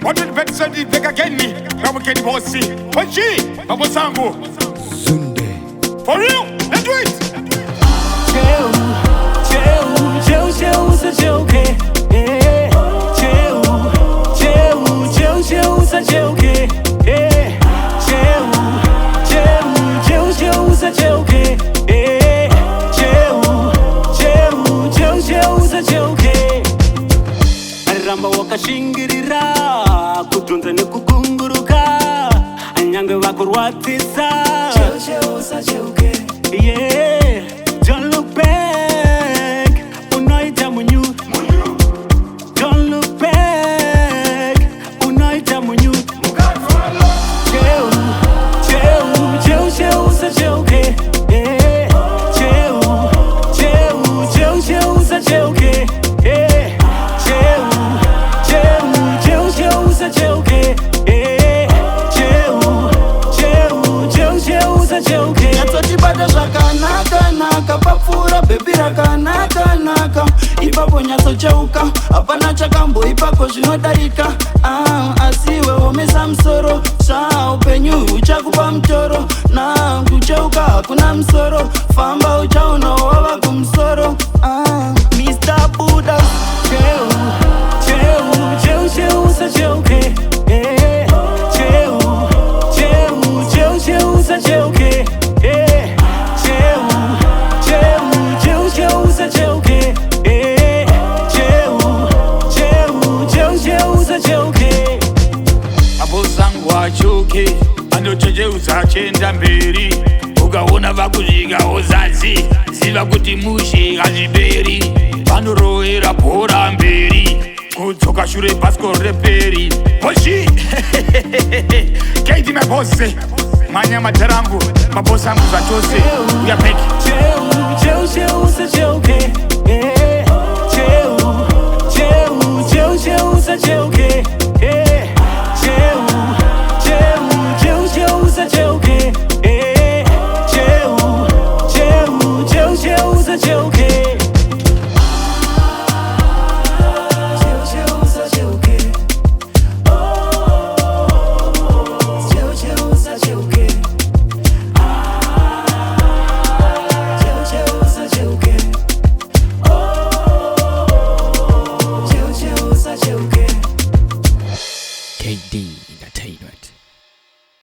What did Bet said the big again me? Now can bossy. But she, Babosango. Sunday. For real, let's do it. Ramba wakashingirira kudhonza nekukunguruka anyange vakurwadzisa yeah, don't look back unoita munyu don't look back unoita munyu usacheuke usacheuke Nyatotibata zvakanaka papfura bhebi rakanaka ipapo nyatsocheuka hapana chakamboipako zvinodarika asiwe omesa musoro upenyu huchakupa mutoro kucheuka hakuna musoro famba uchaunawo wava kumusoro Mr. Buddha usacheuke usacheuke Babosango achoke anochecheuza achenda mberi ukaona vakuzvika ozazi ziva kuti mushe hazviperi vanorowera bhora mberi kudzoka shure bhasikoro reperi hoshi keiti mabhose manyama dzarangu Babosango zvachose uyapeki usacheuke